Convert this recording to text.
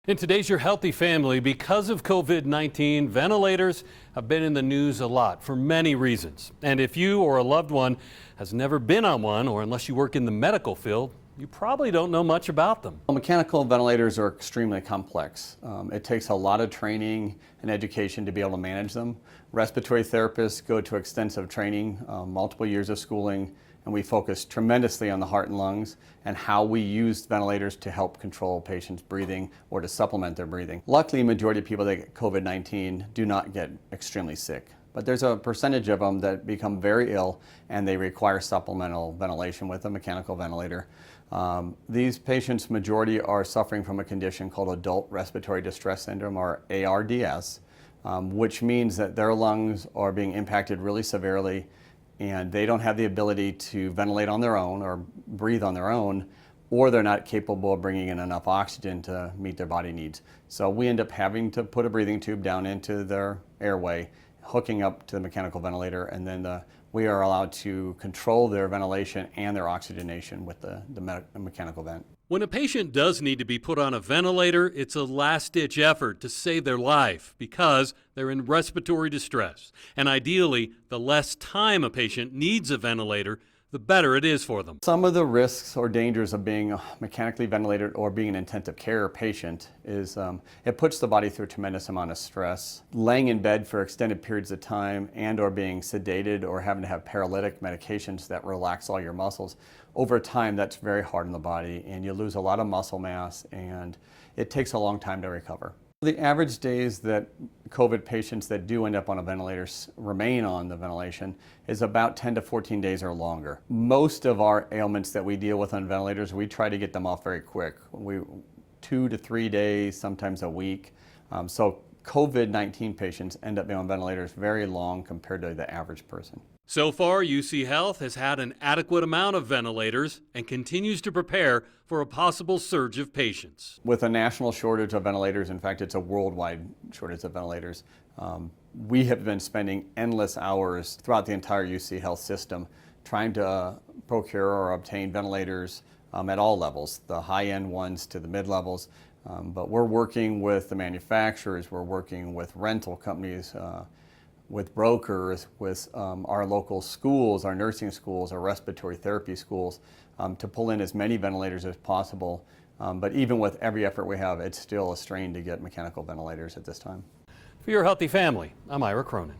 In today's Your Healthy Family, because of COVID-19, ventilators have been in the news a lot for many reasons. And if you or a loved one has never been on one, or unless you work in the medical field, you probably don't know much about them. Well, mechanical ventilators are extremely complex. It takes a lot of training and education to be able to manage them. Respiratory therapists go to extensive training, multiple years of schooling, and we focus tremendously on the heart and lungs and how we use ventilators to help control patients' breathing or to supplement their breathing. Luckily, a majority of people that get COVID-19 do not get extremely sick. But there's a percentage of them that become very ill and they require supplemental ventilation with a mechanical ventilator. These patients, majority are suffering from a condition called adult respiratory distress syndrome, or ARDS, which means that their lungs are being impacted really severely and they don't have the ability to ventilate on their own or breathe on their own, or they're not capable of bringing in enough oxygen to meet their body needs. So we end up having to put a breathing tube down into their airway, hooking up to the mechanical ventilator, and then we are allowed to control their ventilation and their oxygenation with the mechanical vent. When a patient does need to be put on a ventilator, it's a last-ditch effort to save their life because they're in respiratory distress. And ideally, the less time a patient needs a ventilator, the better it is for them. Some of the risks or dangers of being mechanically ventilated or being an intensive care patient is it puts the body through a tremendous amount of stress. Laying in bed for extended periods of time and or being sedated or having to have paralytic medications that relax all your muscles, over time that's very hard on the body and you lose a lot of muscle mass and it takes a long time to recover. The average days that COVID patients that do end up on a ventilator remain on the ventilation is about 10 to 14 days or longer. Most of our ailments that we deal with on ventilators, we try to get them off very quick. 2 to 3 days, sometimes a week. So COVID-19 patients end up being on ventilators very long compared to the average person. So far, UC Health has had an adequate amount of ventilators and continues to prepare for a possible surge of patients. With a national shortage of ventilators, in fact, it's a worldwide shortage of ventilators, we have been spending endless hours throughout the entire UC Health system trying to procure or obtain ventilators at all levels, the high-end ones to the mid-levels. But we're working with the manufacturers, we're working with rental companies, with brokers, with our local schools, our nursing schools, our respiratory therapy schools, to pull in as many ventilators as possible. But even with every effort we have, it's still a strain to get mechanical ventilators at this time. For Your Healthy Family, I'm Ira Cronin.